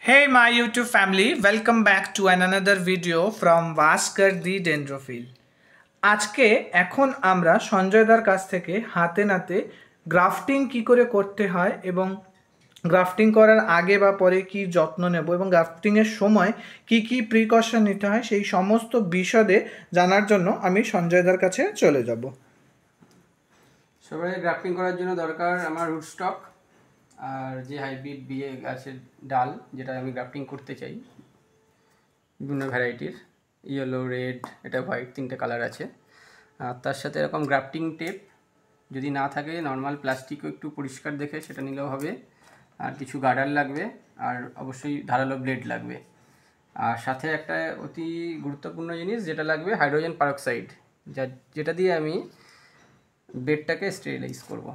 Hey my YouTube family, welcome back to another video from Vaskar the Dendrophile. আজকে এখন আমরা সঞ্জয়দার কাছ থেকে হাতে নাতে গ্রাফটিং কি করে করতে হয় এবং গ্রাফটিং করার আগে বা পরে কি যত্ন নেব এবং গ্রাফটিংয়ের সময় কি কি প্রিকশন নিতে হয় সেই সমস্ত বিশদে জানার জন্য আমি সঞ্জয়দার কাছে চলে যাব। সবাই গ্রাফটিং করার জন্য দরকার আমার রুট স্টক আর যে হাইব্রিড বিয়ে গাছের ডাল যেটা আমি গ্রাফটিং করতে চাই, বিভিন্ন ভ্যারাইটির, ইয়েলো, রেড, এটা হোয়াইট, তিনটে কালার আছে। আর তার সাথে এরকম গ্রাফটিং টেপ, যদি না থাকে নর্মাল প্লাস্টিকও একটু পরিষ্কার দেখে সেটা নিলেও হবে। আর কিছু গার্ডার লাগবে, আর অবশ্যই ধারালো ব্লেড লাগবে। আর সাথে একটা অতি গুরুত্বপূর্ণ জিনিস যেটা লাগবে, হাইড্রোজেন পারক্সাইড, যেটা দিয়ে আমি বেডটাকে স্টেরিলাইজ করব।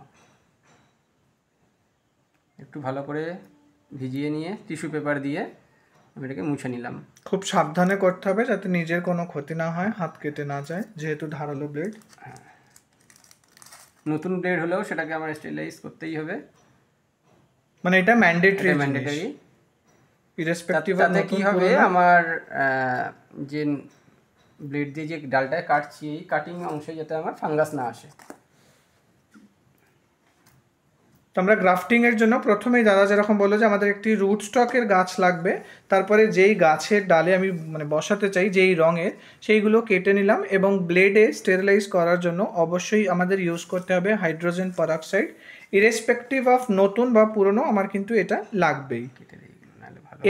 একটু ভালো করে ভিজিয়ে নিয়ে টিস্যু পেপার দিয়ে আমি এটাকে মুছে নিলাম। খুব সাবধানে করতে হবে যাতে নিজের কোনো ক্ষতি না হয়, হাত কেটে না যায়, যেহেতু ধারালো ব্লেড। নতুন ব্লেড হলেও সেটাকে আমার স্টেরিলাইজ করতেই হবে, মানে এটা ম্যান্ডেটরি ইরেসপেক্টিভ। তাতে কি হবে, আমার যে ব্লেড দিয়ে যে ডালটায় কাটছি, এই কাটিং অংশে যাতে আমার ফাঙ্গাস না আসে। তো আমরা গ্রাফটিংয়ের জন্য প্রথমেই দাদা যেরকম বললো যে আমাদের একটি রুট স্টকের গাছ লাগবে, তারপরে যেই গাছের ডালে আমি বসাতে চাই যেই রঙের, সেইগুলো কেটে নিলাম এবং ব্লেডে স্টেরিলাইজ করার জন্য অবশ্যই আমাদের ইউজ করতে হবে হাইড্রোজেন পারক্সাইড। ইরেসপেক্টিভ অফ নতুন বা পুরনো আমার কিন্তু এটা লাগবেই।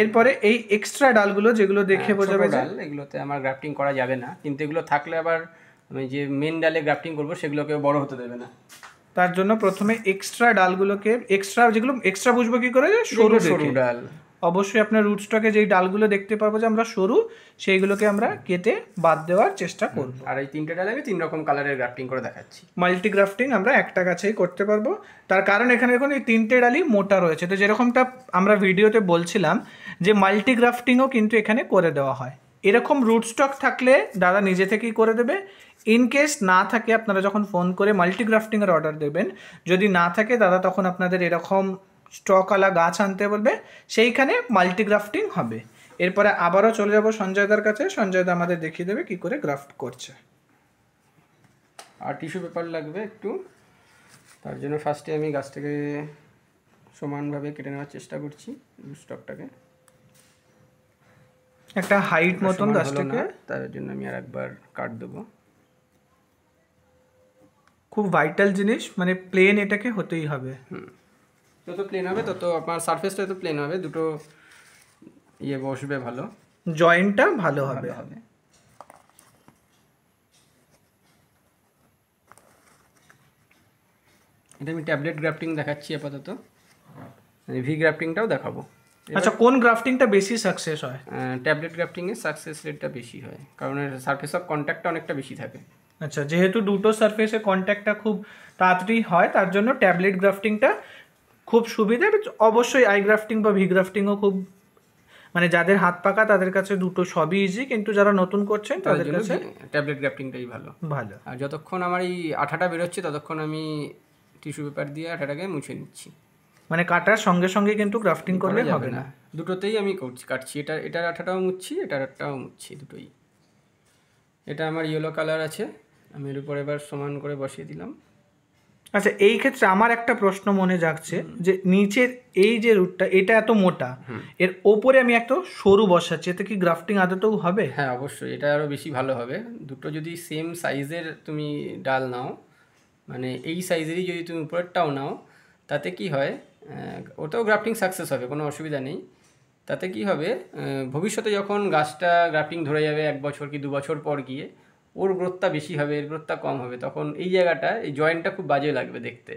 এরপরে এই এক্সট্রা ডালগুলো যেগুলো দেখে বোঝা যাবে ডাল, এগুলোতে আমার গ্রাফটিং করা যাবে না, কিন্তু এগুলো থাকলে আবার আমি যে মেন ডালে গ্রাফটিং করবো সেগুলোকে বড় হতে দেবে না। তার জন্য প্রথমে এক্সট্রা ডালগুলোকে, যেগুলো এক্সট্রা বুঝবো কি করে, সরু সরু ডাল, অবশ্যই আপনার রুট স্টকে যেই ডালগুলো দেখতে পারবো যে আমরা সরু, সেইগুলোকে আমরা কেটে বাদ দেওয়ার চেষ্টা করব। আর এই তিনটে ডালে আমি 3 রকম কালারের গ্রাফটিং করে দেখাচ্ছি। মাল্টি গ্রাফটিং আমরা একটা গাছেই করতে পারবো, তার কারণ এখানে দেখুন এই তিনটে ডালই মোটা রয়েছে। তো যেরকমটা আমরা ভিডিওতে বলছিলাম যে মাল্টি গ্রাফটিংও কিন্তু এখানে করে দেওয়া হয়। এরকম রুট স্টক থাকলে দাদা নিজে থেকেই করে দেবে। ইনকেস না থাকে, আপনারা যখন ফোন করে মাল্টি গ্রাফটিংয়ের অর্ডার দেবেন, যদি না থাকে দাদা তখন আপনাদের এরকম স্টকওয়ালা গাছ আনতে বলবে, সেইখানে মাল্টি গ্রাফটিং হবে। এরপরে আবারও চলে যাব সঞ্জয়দার কাছে, সঞ্জয়দা আমাদের দেখিয়ে দেবে কি করে গ্রাফট করছে। আর টিস্যু পেপার লাগবে একটু, তার জন্য ফার্স্টে আমি গাছটাকে সমানভাবে কেটে নেওয়ার চেষ্টা করছি, স্টকটাকে একটা হাইট মতন গাছটাকে, তার জন্য আমি আর একবার কাট দেবো। খুব ভাইটাল জিনিস, মানে প্লেন এটাকে হতেই হবে। যত প্লেন হবে তত আপনার সারফেসটা তো প্লেন হবে, দুটো ইয়ে বসবে, ভালো জয়েন্টটা ভালো হবে। এটা আমি ট্যাবলেট গ্রাফটিং দেখাচ্ছি আপাতত, ভি গ্রাফটিংটাও দেখাবো। আচ্ছা, কোন গ্রাফটিংটা বেশি সাকসেস হয়? ট্যাবলেট গ্রাফটিংয়ে সাকসেস রেটটা বেশি হয়, কারণ এর সারফেস অফ কন্ট্যাক্টটা অনেকটা বেশি থাকে। আচ্ছা, যেহেতু দুটো সারফেসে কন্ট্যাক্টটা খুব তাড়াতাড়ি হয়, তার জন্য ট্যাবলেট গ্রাফটিংটা খুব সুবিধা। অবশ্যই আই গ্রাফটিং বা ভি গ্রাফটিংও খুব, মানে যাদের হাত পাকা তাদের কাছে দুটো সবই ইজি, কিন্তু যারা নতুন করছেন তাদের কাছে ট্যাবলেট গ্রাফটিংটাই ভালো। আর যতক্ষণ আমার এই আঠাটা বেরোচ্ছে ততক্ষণ আমি টিস্যু পেপার দিয়ে আঠাটাকে মুছে নিচ্ছি। মানে কাটার সঙ্গে সঙ্গে কিন্তু গ্রাফটিং করলে হবে না, দুটোতেই আমি কাটছি। এটার আঠাটাও মুছছি, এটার আঠাটাও মুছছি, দুটোই। এটা আমার ইয়েলো কালার আছে, আমি এর উপর এবার সমান করে বসিয়ে দিলাম। আচ্ছা, এই ক্ষেত্রে আমার একটা প্রশ্ন মনে জাগছে যে নিচের এই যে রুটটা, এটা এত মোটা, এর ওপরে আমি একটা সরু বসাচ্ছি, এতে কি গ্রাফটিং আদতেও হবে? হ্যাঁ, অবশ্যই, এটা আরও বেশি ভালো হবে। দুটো যদি সেম সাইজের তুমি ডাল নাও, মানে এই সাইজেরই যদি তুমি উপরেরটাও নাও, তাতে কি হয়, ওটাও গ্রাফটিং সাকসেস হবে, কোনো অসুবিধা নেই। তাতে কি হবে, ভবিষ্যতে যখন গাছটা গ্রাফটিং ধরে যাবে 1 বছর কি 2 বছর পর গিয়ে, ওর গ্রোথটা বেশি হবে, এর গ্রোথটা কম হবে, তখন এই জায়গাটা, এই জয়েন্টটা খুব বাজে লাগবে দেখতে।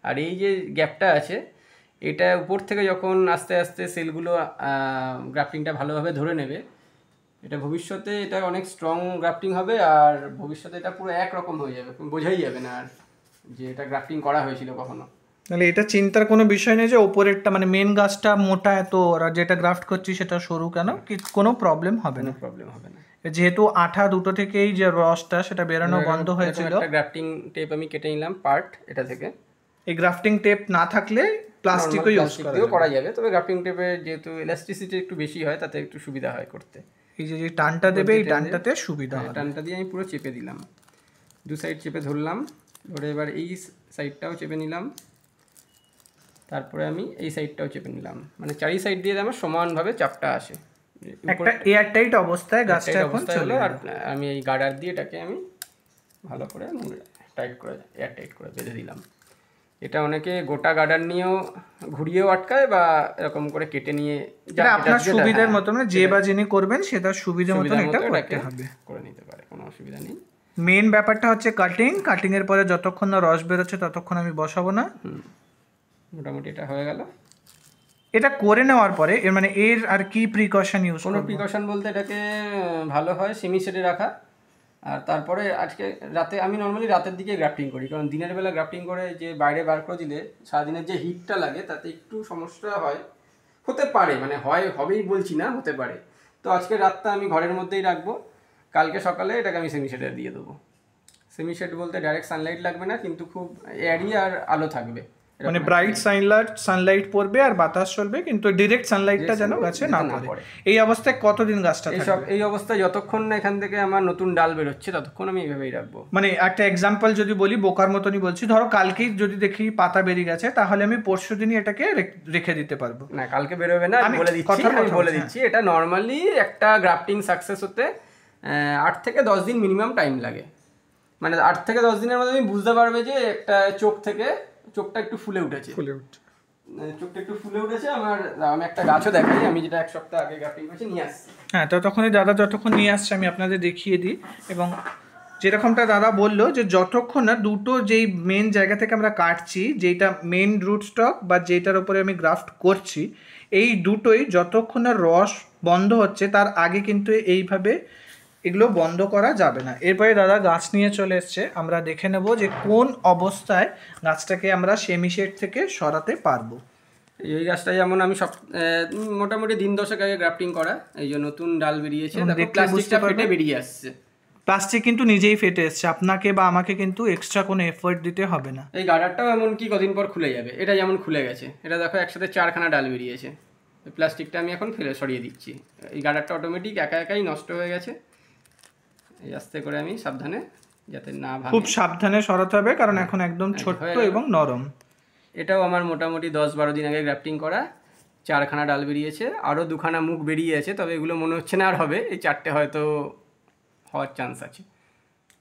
আর এই যে গ্যাপটা আছে, এটা উপর থেকে যখন আস্তে আস্তে সেলগুলো গ্রাফটিংটা ভালোভাবে ধরে নেবে, এটা ভবিষ্যতে এটা অনেক স্ট্রং গ্রাফটিং হবে। আর ভবিষ্যতে এটা পুরো একরকম হয়ে যাবে, বোঝাই যাবে না আর যে এটা গ্রাফটিং করা হয়েছিল কখনো। তাহলে এটা চিন্তার কোনো বিষয় নেই যে ওপরেরটা, মানে মেন গাছটা মোটা এত, আর যেটা গ্রাফট করছি সেটা সরু কেন, কোনো প্রবলেম হবে না। যেহেতু আঠা দুটো থেকেই যে রসটা সেটা বেরোনো বন্ধ হয়েছিল। একটা গ্রাফটিং টেপ আমি কেটে নিলাম পার্ট এটা থেকে। এই গ্রাফটিং টেপ না থাকলে প্লাস্টিকও ইউজ করা যাবে, তবে গ্রাফটিং টেপে যেহেতু ইলাস্টিসিটি একটু বেশি হয় তাতে একটু সুবিধা হয় করতে। এই যে টানটা দেবে এই টানটাতে সুবিধা হয়। টানটা দিয়ে আমি পুরো চেপে দিলাম, দু সাইড চেপে ধরলাম, ধরে এবার এই সাইডটাও চেপে নিলাম, তারপরে আমি এই সাইডটাও চেপে নিলাম, মানে চারি সাইড দিয়ে আমার সমানভাবে চাপটা আসে। একটা এয়ার টাইট অবস্থায় গাছটা এখন চলে। আর আমি এই গার্ডার দিয়ে এটাকে আমি ভালো করে টাইট করে এয়ার টাইট করে বেঁধে দিলাম। এটা অনেকে গোটা গার্ডার নিয়েও ঘুরিয়েও আটকায় বা এরকম করে কেটে নিয়ে, আপনার সুবিধার মতো যে বা যিনি করবেন সেটা সুবিধা মতন এটা করতে হবে, করে নিতে পারে, কোনো অসুবিধা নেই। মেন ব্যাপারটা হচ্ছে কাটিং এর পরে যতক্ষণ না রস বেরোচ্ছে ততক্ষণ আমি বসাবো না। মোটামুটি এটা হয়ে গেল। এটা করে নেওয়ার পরে এর আর কি প্রিকশন ইউজ করব? কোনো প্রিকশন বলতে এটাকে ভালো হয় সেমি শেডে রাখা। আর তারপরে আজকে রাতে আমি নর্মালি রাতের দিকে গ্রাফটিং করি, কারণ দিনের বেলা গ্রাফটিং করে যে বাইরে বার করে দিলে সারাদিনের যে হিটটা লাগে তাতে একটু সমস্যা হতে পারে, মানে হবেই বলছি না, হতে পারে। তো আজকে রাতটা আমি ঘরের মধ্যেই রাখবো, কালকে সকালে এটাকে আমি সেমি শেডে দিয়ে দেবো। সেমি শেড বলতে ডাইরেক্ট সানলাইট লাগবে না, কিন্তু খুব এয়ারি আর আলো থাকবে, মানে ব্রাইট সানলাইট পড়বে আর বাতাস চলবে, কিন্তু ডিরেক্ট সানলাইটটা যেন গাছে না পড়ে। এই অবস্থায় কতদিন গাছটা থাকবে? এই অবস্থায় যতক্ষণ না এখান থেকে আমার নতুন ডাল বেরোচ্ছে ততক্ষণ আমি এইভাবেই রাখবো। মানে একটা এক্সাম্পল যদি বলি, বোকার মতনই বলছি, ধরো কালকেই যদি দেখি পাতা বেরিয়ে গেছে তাহলে আমি পরশু দিনই এটাকে রেখে দিতে পারবো। না, কালকে বেরোবে না, আমি বলে দিচ্ছি এটা নর্মালি একটা গ্রাফটিং সাকসেস হতে 8 থেকে 10 দিন মিনিমাম টাইম লাগে। মানে 8 থেকে 10 দিনের মধ্যে তুমি বুঝতে পারবে যে একটা চোখটা একটু ফুলে উঠেছে, চোখটা একটু ফুলে উঠেছে। আমি একটা গাছও দেখাই, আমি যেটা 1 সপ্তাহ আগে গ্রাফটিং করেছি নিয়ে আসছি। হ্যাঁ, ততক্ষণে দাদা যতক্ষণ নিয়ে আসছে আমি আপনাদের দেখিয়ে দিই। এবং যেরকমটা দাদা বললো যে যতক্ষণ না দুটো যেই মেন জায়গা থেকে আমরা কাটছি, যেটা মেন রুট স্টক বা যেটার উপরে আমি গ্রাফট করছি, এই দুটোই যতক্ষণ না রস বন্ধ হচ্ছে তার আগে কিন্তু এইভাবে এগুলো বন্ধ করা যাবে না। এরপরে দাদা গাছ নিয়ে চলে এসছে, আমরা দেখে নেব যে কোন অবস্থায় গাছটাকে আমরা সেমি শেড থেকে সরাতে পারবো। এই গাছটা যেমন আমি মোটামুটি দিন 10 আগে গ্রাফটিং করা, এই যে নতুন ডাল বেরিয়েছে, প্লাস্টিকটা ফেটে বেরিয়ে আসছে। প্লাস্টিক কিন্তু নিজেই ফেটে এসছে, আপনাকে বা আমাকে কিন্তু এক্সট্রা কোনো এফোর্ট দিতে হবে না। এই গার্ডারটাও এমন কি কদিন পর খুলে যাবে, এটা যেমন খুলে গেছে, এটা দেখো একসাথে 4খানা ডাল বেরিয়েছে। প্লাস্টিকটা আমি এখন সরিয়ে দিচ্ছি, এই গার্ডারটা অটোমেটিক একাই নষ্ট হয়ে গেছে। এই আস্তে করে আমি সাবধানে, যাতে না ভাঙে, খুব সাবধানে সরাতে হবে, কারণ এখন একদম ছোট্ট এবং নরম। এটাও আমার মোটামুটি 10-12 দিন আগে গ্রাফটিং করা, 4খানা ডাল বেরিয়েছে, আরও 2খানা মুখ বেরিয়ে আছে, তবে এগুলো মনে হচ্ছে না আর হবে, এই 4টে হয়তো হওয়ার চান্স আছে।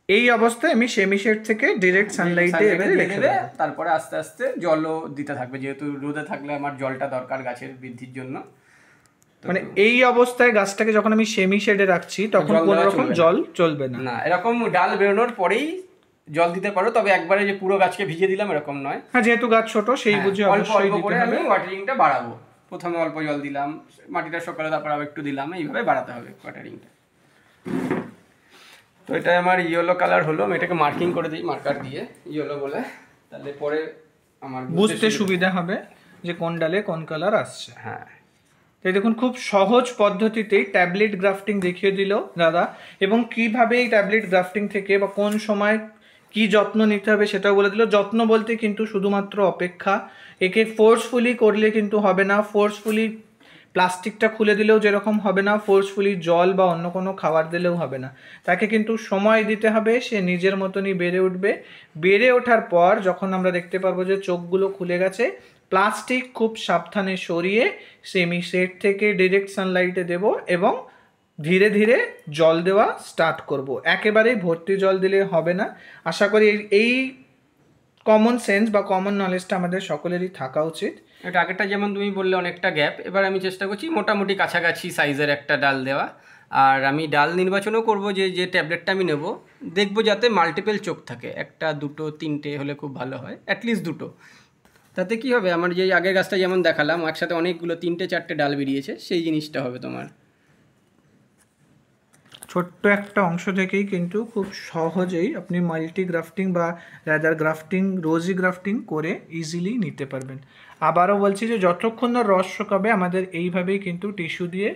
এই অবস্থায় আমি সেমি শেড থেকে ডিরেক্ট সানলাইটে রেখে দেব। তারপরে আস্তে আস্তে জলও দিতে থাকবে, যেহেতু রোদে থাকলে আমার জলটা দরকার গাছের বৃদ্ধির জন্য। মানে এই অবস্থায় গাছটাকে যখন আমি সেমি শেডে রাখছি তখন কোনো রকম জল চলবে না। না, এরকম ডাল বেরোনোর পরেই জল দিতে পারো, তবে একবারে যে পুরো গাছকে ভিজিয়ে দিলাম এরকম নয়। হ্যাঁ, যেহেতু গাছ ছোট সেই বুঝে অবশ্যই দিতে হবে। আমি ওয়াটারিংটা বাড়াবো, প্রথমে অল্প জল দিলাম, মাটিটা সকালে তারপর আবার একটু দিলাম, এইভাবে বাড়াতে হবে ওয়াটারিংটা। তো এটা আমার ইয়েলো কালার হলো, আমি এটাকে মার্কিং করে দিই মার্কার দিয়ে ইয়েলো বলে, তাহলে পরে আমার বুঝতে সুবিধা হবে যে কোন ডালে কোন কালার আসছে। হ্যাঁ, তাই দেখুন খুব সহজ পদ্ধতিতেই ট্যাবলেট গ্রাফটিং দেখিয়ে দিল দাদা, এবং কিভাবে এই ট্যাবলেট গ্রাফটিং থেকে বা কোন সময় কি যত্ন নিতে হবে সেটাও বলে দিল। যত্ন বলতে কিন্তু শুধুমাত্র অপেক্ষা, একে ফোর্সফুলি করলে কিন্তু হবে না, ফোর্সফুলি প্লাস্টিকটা খুলে দিলেও যেরকম হবে না, ফোর্সফুলি জল বা অন্য কোনো খাবার দিলেও হবে না, তাকে কিন্তু সময় দিতে হবে, সে নিজের মতনই বেড়ে উঠবে। বেড়ে ওঠার পর যখন আমরা দেখতে পারবো যে চোখগুলো খুলে গেছে, প্লাস্টিক খুব সাবধানে সরিয়ে সেমি শেড থেকে ডিরেক্ট সানলাইটে দেব এবং ধীরে ধীরে জল দেওয়া স্টার্ট করব। একেবারেই ভর্তি জল দিলে হবে না। আশা করি এই কমন সেন্স বা কমন নলেজটা আমাদের সকলেরই থাকা উচিত। এটা আগেরটা যেমন তুমি বললে অনেকটা গ্যাপ, এবার আমি চেষ্টা করছি মোটামুটি কাছাকাছি সাইজের একটা ডাল দেওয়া। আর আমি ডাল নির্বাচনও করব যে ট্যাবলেটটা আমি নেব, দেখব যাতে মাল্টিপল চোখ থাকে, 1, 2, 3টে হলে খুব ভালো হয়, অ্যাটলিস্ট 2টো। তাতে কি হবে, আমার যে আগের গাছটা যেমন দেখালাম একসাথে অনেকগুলো 3-4টে ডাল বেরিয়েছে, সেই জিনিসটা হবে তোমার। ছোট্ট একটা অংশ থেকেই কিন্তু খুব সহজেই আপনি মাল্টি গ্রাফটিং বা রাদার গ্রাফটিং, রোজি গ্রাফটিং করে ইজিলি নিতে পারবেন। আবারও বলছি যে যতক্ষণ না রস শুকাবে আমাদের এইভাবেই কিন্তু টিস্যু দিয়ে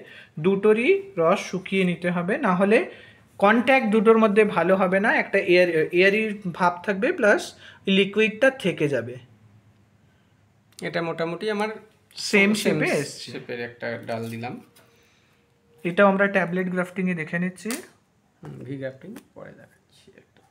দুটোরই রস শুকিয়ে নিতে হবে, না হলে কন্ট্যাক্ট দুটোর মধ্যে ভালো হবে না, একটা এয়ারি ভাব থাকবে প্লাস লিকুইডটা থেকে যাবে। এটা মোটামুটি আমার সেম শেপে এসছে। শেপের একটা ডাল দিলাম। এটাও আমরা ট্যাবলেট গ্রাফটিংয়ে দেখে নিচ্ছি। ভি গ্রাফটিং পরে দেখাচ্ছি একটা।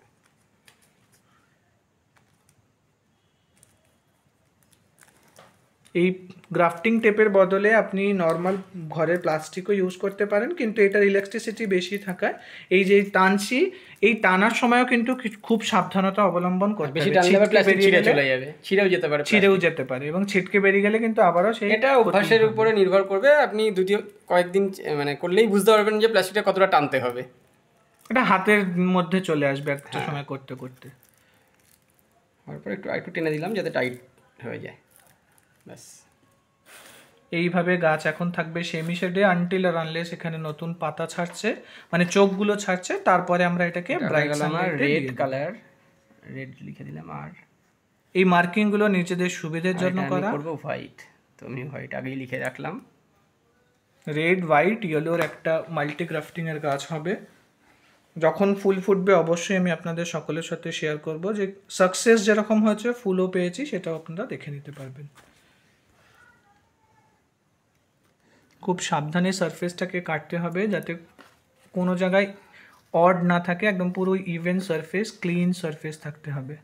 এই গ্রাফটিং টেপের বদলে আপনি নর্মাল ঘরের প্লাস্টিকও ইউজ করতে পারেন, কিন্তু এটার ইলেকট্রিসিটি বেশি থাকায় এই যে টানছি, এই টানার সময়ও কিন্তু খুব সাবধানতা অবলম্বন করতে হবে। বেশি টানলে আবার প্লাস্টিক ছিঁড়ে চলে যাবে, ছিঁড়েও যেতে পারে এবং ছিটকে বেরিয়ে গেলে কিন্তু আবারও সেই, এটা অভ্যাসের উপরে নির্ভর করবে। আপনি কয়েকদিন মানে করলেই বুঝতে পারবেন যে প্লাস্টিকটা কতটা টানতে হবে। এটা হাতের মধ্যে চলে আসবে একটা সময় করতে করতে। তারপর একটু টেনে দিলাম যাতে টাইট হয়ে যায়, ব্যাস। এইভাবে গাছ এখন থাকবে সেমি শেডে আনটিল আর আনলেস এখানে নতুন পাতা ছাড়ছে, মানে চোখগুলো ছাড়ছে, তারপরে আমরা এটাকে ব্রাইট সানলাইটে রেড কালার, রেড লিখে দিলাম। আর এই মার্কিংগুলো নিজেদের সুবিধার জন্য করা। করব হোয়াইট, তো আমি হোয়াইট আগেই লিখে রাখলাম। রেড, হোয়াইট, ইয়েলোর একটা মাল্টি গ্রাফটিং এর গাছ হবে। যখন ফুল ফুটবে অবশ্যই আমি আপনাদের সকলের সাথে শেয়ার করব যে সাকসেস যেরকম হয়েছে, ফুলও পেয়েছি, সেটাও আপনারা দেখে নিতে পারবেন। খুব সাবধানে সারফেসটাকে কাটতে হবে যাতে কোনো জায়গায় অড না থাকে, একদম পুরো ইভেন সারফেস, ক্লিন সারফেস থাকতে হবে।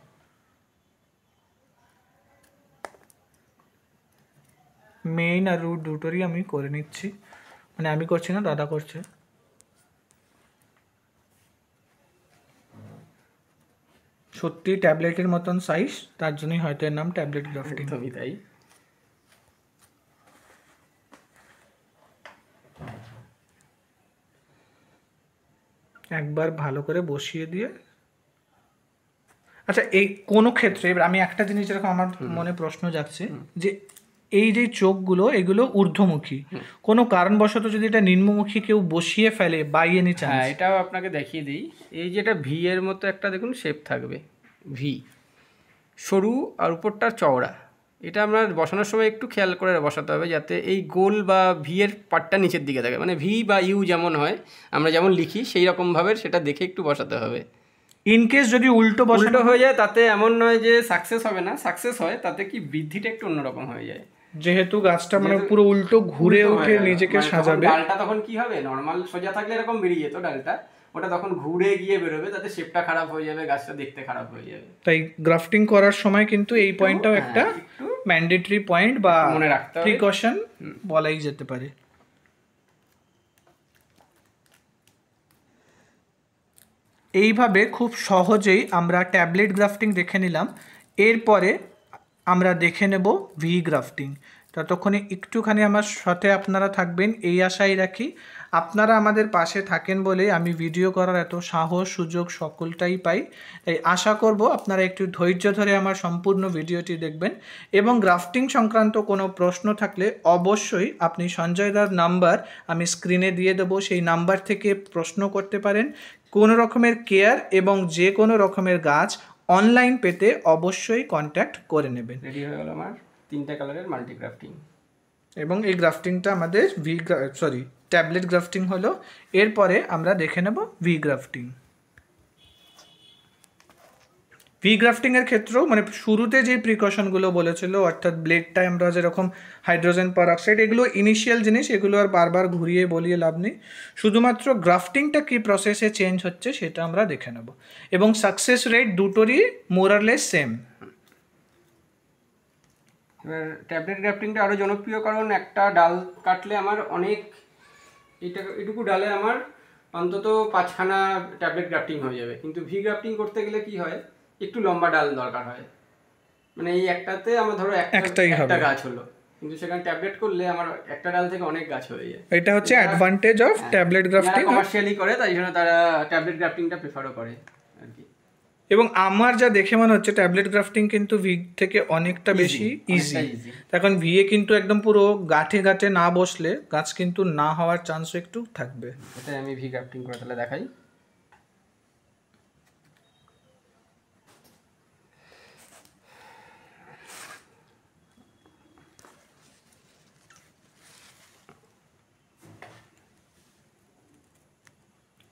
মেইন আর রুট দুটোরই আমি করে নিচ্ছি, মানে আমি করছি না, দাদা করছে। সত্যি ট্যাবলেটের মতন সাইজ, তার জন্যই হয়তো এর নাম ট্যাবলেট গ্রাফটিং। তাই একবার ভালো করে বসিয়ে দিয়ে, আচ্ছা এই কোনো ক্ষেত্রে এবার আমি একটা জিনিস যেরকম আমার মনে প্রশ্ন যাচ্ছে যে এই যে চোখগুলো এগুলো ঊর্ধ্বমুখী, কোনো কারণবশত যদি এটা নিম্নমুখী কেউ বসিয়ে ফেলে বাই এনি চান্স? হ্যাঁ, এটাও আপনাকে দেখিয়ে দিই। এই যেটা ভি এর মতো একটা দেখুন শেপ থাকবে, ভি সরু আর উপরটা চওড়া। এটা আমরা বসানোর সময় একটু খেয়াল করে বসাতে হবে যাতে এই গোল বা ভি এর পার্টটা নিচের দিকে থাকে, মানে ভি বা ইউ যেমন হয় আমরা যেমন লিখি সেই রকমভাবে সেটা দেখে একটু বসাতে হবে। ইনকেস যদি উল্টো হয়ে যায় তাতে এমন নয় যে সাকসেস হবে না, সাকসেস হয়, তাতে কি বৃদ্ধিটা একটু অন্যরকম হয়ে যায়। যেহেতু গাছটা মানে পুরো উল্টো ঘুরে উঠে নিজেকে সাজাবে। ডালটা তখন কি হবে, নর্মাল সোজা থাকলে এরকম বেরিয়ে যেত ডালটা, ওটা তখন ঘুরে গিয়ে বেরোবে, তাতে শেপটা খারাপ হয়ে যাবে, গাছটা দেখতে খারাপ হয়ে যাবে। তাই গ্রাফটিং করার সময় কিন্তু এই পয়েন্টটাও একটা ম্যান্ডেটরি পয়েন্ট বা মনে রাখতে হবে, প্রিকশন বলাই যেতে পারে। এইভাবে খুব সহজেই আমরা ট্যাবলেট গ্রাফটিং দেখে নিলাম। এরপরে আমরা দেখে নেব ভি গ্রাফটিং। ততক্ষণে একটুখানি আমার সাথে আপনারা থাকবেন এই আশাই রাখি। আপনারা আমাদের পাশে থাকেন বলে আমি ভিডিও করার এত সাহস সুযোগ সকলটাই পাই। তাই আশা করব আপনারা একটু ধৈর্য ধরে আমার সম্পূর্ণ ভিডিওটি দেখবেন, এবং গ্রাফটিং সংক্রান্ত কোনো প্রশ্ন থাকলে অবশ্যই আপনি সঞ্জয়দার নাম্বার আমি স্ক্রিনে দিয়ে দেবো, সেই নাম্বার থেকে প্রশ্ন করতে পারেন। কোনো রকমের কেয়ার এবং যে কোনো রকমের গাছ অনলাইন পেতে অবশ্যই কন্ট্যাক্ট করে নেবেন। রেডি হয়ে গেল আমার 3টে কালারের মাল্টি গ্রাফটিং। এবং এই গ্রাফটিংটা আমাদের ট্যাবলেট গ্রাফটিং হলো। এরপরে আমরা দেখে নেব ভি গ্রাফটিং। ভি গ্রাফটিংয়ের ক্ষেত্রেও মানে শুরুতে যে প্রিকশনগুলো বলেছিল, অর্থাৎ ব্লেডটায় আমরা যেরকম হাইড্রোজেন পারঅক্সাইড, এগুলো ইনিশিয়াল জিনিস, এগুলো আর বারবার ঘুরিয়ে বলিয়ে লাভ নেই। শুধুমাত্র গ্রাফটিংটা কী প্রসেসে চেঞ্জ হচ্ছে সেটা আমরা দেখে নেব, এবং সাকসেস রেট দুটোরই মোরারলেস সেম। এবার ট্যাবলেট গ্রাফটিংটা আরও জনপ্রিয়, কারণ একটা ডাল কাটলে আমার এটুকু ডালে আমার অন্তত 5খানা ট্যাবলেট গ্রাফটিং হয়ে যাবে। কিন্তু ভি গ্রাফটিং করতে গেলে কি হয়, একটু লম্বা ডাল দরকার হয়, মানে এই একটাতে আমার ধরো একটা গাছ হলো, কিন্তু সেখানে ট্যাবলেট করলে আমার একটা ডাল থেকে অনেক গাছ হয়ে যায়। এটা হচ্ছে advantage of tablet grafting. Commercially করে, তাই জন্য তারা ট্যাবলেট গ্রাফটিংটা প্রেফারও করে আর কি। এবং আমার যা দেখে মনে হচ্ছে ট্যাবলেট গ্রাফটিং কিন্তু ভি থেকে অনেকটা বেশি ইজি। এখন ভিএ কিন্তু একদম পুরো গাঁঠে গাঁঠে না বসলে গাছ কিন্তু না হওয়ার চান্সও একটু থাকবে। এটাই আমি ভি গ্রাফটিং করে তাহলে দেখাই।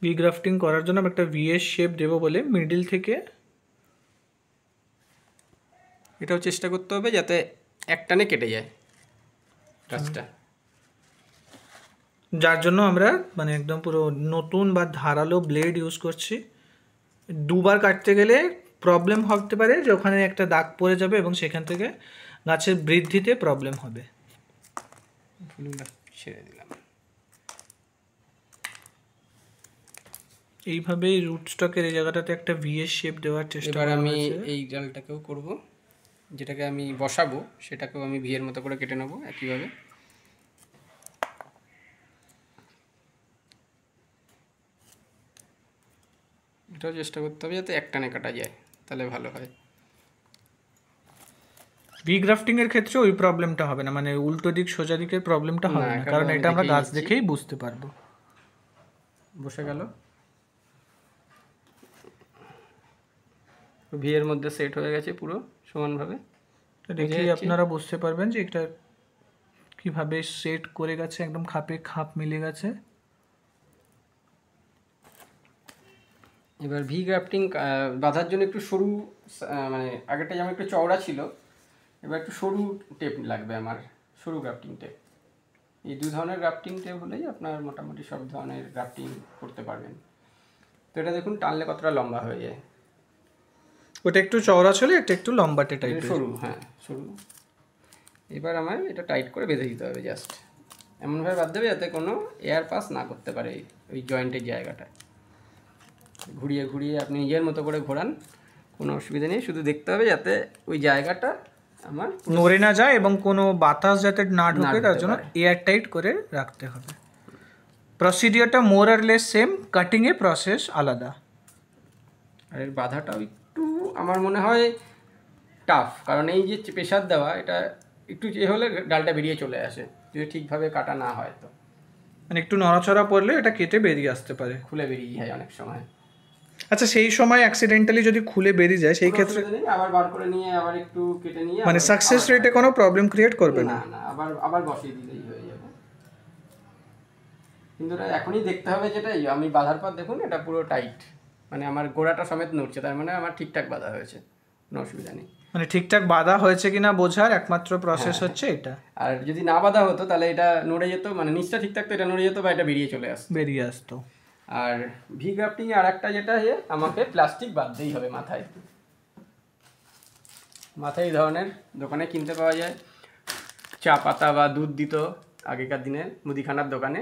ভি গ্রাফটিং করার জন্য আমি একটা ভিএস শেপ দেবো বলে মিডিল থেকে এটাও চেষ্টা করতে হবে যাতে একটানে কেটে যায় গাছটা। যার জন্য আমরা মানে একদম পুরো নতুন বা ধারালো ব্লেড ইউজ করছি। দুবার কাটতে গেলে প্রবলেম হতে পারে যে ওখানে একটা দাগ পড়ে যাবে এবং সেখান থেকে গাছের বৃদ্ধিতে প্রবলেম হবে। ফুলগুলো ছেড়ে দিলাম। এইভাবেই রুট স্টকের এই জায়গাটাতে একটা ভিএস শেপ দেওয়ার চেষ্টা এবার করা আমি হয়েছে। এই ডালটাকেও করব, যেটাকে আমি বসাবো সেটাকেও আমি ভিয়ের মতো করে কেটে নেবো একইভাবে। এটাও চেষ্টা করতে হবে যাতে একটানে কাটা যায়, তাহলে ভালো হয়। ভি গ্রাফটিং এর ক্ষেত্রে ওই প্রবলেমটা হবে না, মানে উল্টো দিক সোজা দিকের প্রবলেমটা হবে না, এখানে কারণ আমি এটা আমরা দেখেই গাছ নিচ্ছি। দেখেই বুঝতে পারবো। বসে গেল, ভিয়ের মধ্যে সেট হয়ে গেছে পুরো সমানভাবে। তো দেখেই যাচ্ছে। আপনারা বুঝতে পারবেন যে এটা কিভাবে সেট করে গেছে, একদম খাপে খাপ মিলে গেছে। এবার ভি গ্রাফটিং বাঁধার জন্য একটু সরু, মানে আগেরটা যেমন একটু চওড়া ছিল, এবার একটু সরু টেপ লাগবে আমার, সরু গ্রাফটিং টেপ। এই দু ধরনের গ্রাফটিং টেপ হলেই আপনার মোটামুটি সব ধরনের গ্রাফটিং করতে পারবেন। তো এটা দেখুন টানলে কতটা লম্বা হয়ে যায়। ওটা একটু চওড়া ছিল, এটা একটু লম্বাটে এটা টাইপের। সরু, হ্যাঁ সরু। এবার আমার এটা টাইট করে বেঁধে দিতে হবে, জাস্ট এমনভাবে বাঁধতে হবে যাতে কোনো এয়ার পাস না করতে পারে ওই জয়েন্টের জায়গাটায়। ঘুরিয়ে ঘুরিয়ে আপনি নিজের মতো করে ঘোরান, কোনো অসুবিধা নেই, শুধু দেখতে হবে যাতে ওই জায়গাটা আমার নড়ে না যায় এবং কোনো বাতাস যাতে না ঢোকে, তার ঢুকতে জন্য পারে। এয়ার টাইট করে রাখতে হবে। প্রসিডিওরটা মোর আর লেস সেম, কাটিংয়ে প্রসেস আলাদা। আর এর বাধাটাও একটু আমার মনে হয় টাফ, কারণ এই যে প্রেশার দেওয়া, এটা একটু যে হলে ডালটা বেরিয়ে চলে আসে যদি ঠিকভাবে কাটা না হয়, তো মানে একটু নড়াচড়া পড়লে এটা কেটে বেরিয়ে আসতে পারে। খুলে বেরিয়ে যায় অনেক সময়। আচ্ছা, সেই সময় অ্যাক্সিডেন্টালি যদি খুলে বেরিয়ে যায় সেই কোনো ক্ষেত্রে অসুবিধা নেই, আবার বার করে নিয়ে আবার একটু কেটে নিয়ে মানে সাকসেস রেটে কোনো প্রবলেম ক্রিয়েট করবে না। না না, আবার আবার বসিয়ে দিলেই হয়ে যাবে। কিন্তু এটা এখনই দেখতে হবে, যেটা আমি বাঁধার পর দেখুন এটা পুরো টাইট, মানে আমার গোড়াটা সমেত নড়ছে, তার মানে আমার ঠিকঠাক বাঁধা হয়েছে, কোনো অসুবিধা নেই। মানে ঠিকঠাক বাঁধা হয়েছে কিনা বোঝার একমাত্র প্রসেস হচ্ছে এটা। আর যদি না বাঁধা হতো তাহলে এটা নড়ে যেত, মানে নিচটা ঠিক থাকতো, এটা নড়ে যেত বা এটা বেরিয়ে চলে আসতো। বেরিয়ে আসতো। আর ভি গ্রাফটিং এ আর একটা যেটা আমাকে প্লাস্টিক বাঁধতেই হবে মাথায়। মাথায় এই ধরনের দোকানে কিনতে পাওয়া যায়, চা পাতা বা দুধ দিত আগেকার দিনে মুদিখানার দোকানে,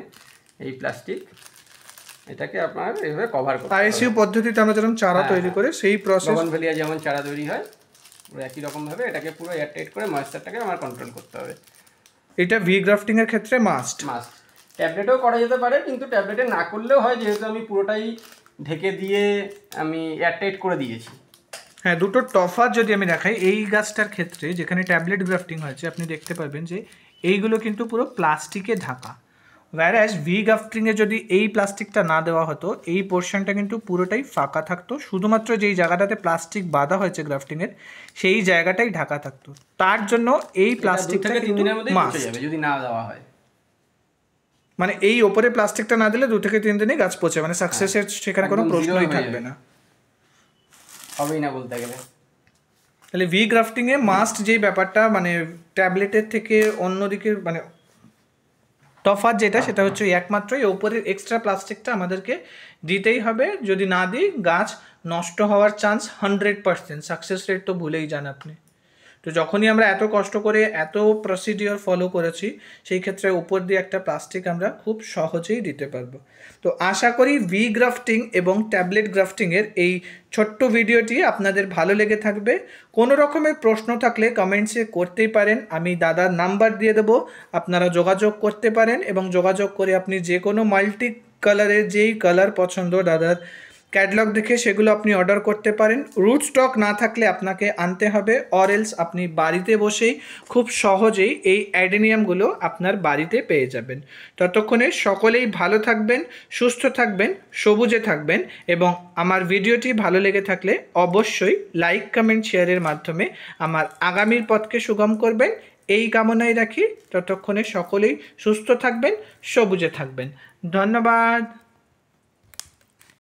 এই প্লাস্টিক, এটাকে আপনার এইভাবে কভার করতে হবে। আইএসইউ পদ্ধতিতে আমরা যেরকম চারা তৈরি করে সেই প্রসেস। বগনভেলিয়া যেমন চারা তৈরি হয়, ওরা একই রকমভাবে এটাকে পুরো এয়ারটাইট করে ময়েশ্চারটাকে আমার কন্ট্রোল করতে হবে। এটা ভি গ্রাফটিং এর ক্ষেত্রে মাস্ট। ট্যাবলেটেও করা যেতে পারে, কিন্তু ট্যাবলেটে না করলেও হয়, যেহেতু আমি পুরোটাই ঢেকে দিয়ে আমি এয়ারটাইট করে দিয়েছি। হ্যাঁ, দুটো তফাৎ যদি আমি দেখাই, এই গাছটার ক্ষেত্রে যেখানে ট্যাবলেট গ্রাফটিং হয়েছে আপনি দেখতে পারবেন যে এইগুলো কিন্তু পুরো প্লাস্টিকে ঢাকা, ওয়্যারএজ ভি গ্রাফটিংয়ে যদি এই প্লাস্টিকটা না দেওয়া হতো এই পোর্শনটা কিন্তু পুরোটাই ফাঁকা থাকতো, শুধুমাত্র যেই জায়গাটাতে প্লাস্টিক বাঁধা হয়েছে গ্রাফটিংয়ের সেই জায়গাটাই ঢাকা থাকতো। তার জন্য এই প্লাস্টিকটা থেকে 3 কিন্তু দিনের মধ্যেই পচে মাস্ট। যাবে যদি না দেওয়া হয়। মানে এই ওপরে প্লাস্টিকটা না দিলে 2 থেকে 3 দিনেই গাছ পচে, মানে সাকসেসের সেখানে কোনো একদম প্রশ্নই zero হয়ে থাকবে যাবে। না। হবেই না বলতে গেলে। তাহলে ভি গ্রাফটিংয়ে মাস্ট যেই ব্যাপারটা, মানে ট্যাবলেটের থেকে অন্যদিকে মানে তফাৎ যেটা, সেটা হচ্ছে একমাত্র এই ওপরের এক্সট্রা প্লাস্টিকটা আমাদেরকে দিতেই হবে। যদি না দিই গাছ নষ্ট হওয়ার চান্স 100%, সাকসেস রেট তো ভুলেই যান আপনি। তো যখনই আমরা এত কষ্ট করে এত প্রসিডিওর ফলো করেছি সেই ক্ষেত্রে উপর দিয়ে একটা প্লাস্টিক আমরা খুব সহজেই দিতে পারবো। তো আশা করি ভি গ্রাফটিং এবং ট্যাবলেট গ্রাফটিংয়ের এই ছোট্ট ভিডিওটি আপনাদের ভালো লেগে থাকবে। কোনো রকমের প্রশ্ন থাকলে কমেন্টসে করতেই পারেন, আমি দাদার নাম্বার দিয়ে দেবো, আপনারা যোগাযোগ করতে পারেন এবং যোগাযোগ করে আপনি যে কোনো মাল্টি কালারের যেই কালার পছন্দ দাদার ক্যাটালগ দেখে সেগুলো আপনি অর্ডার করতে পারেন। রুট স্টক না থাকলে আপনাকে আনতে হবে, অর এলস আপনি বাড়িতে বসেই খুব সহজেই এই অ্যাডেনিয়ামগুলো আপনার বাড়িতে পেয়ে যাবেন। ততক্ষণে সকলেই ভালো থাকবেন, সুস্থ থাকবেন, সবুজে থাকবেন এবং আমার ভিডিওটি ভালো লেগে থাকলে অবশ্যই লাইক কমেন্ট শেয়ারের মাধ্যমে আমার আগামীর পথকে সুগম করবেন, এই কামনাই রাখি। ততক্ষণে সকলেই সুস্থ থাকবেন, সবুজে থাকবেন। ধন্যবাদ।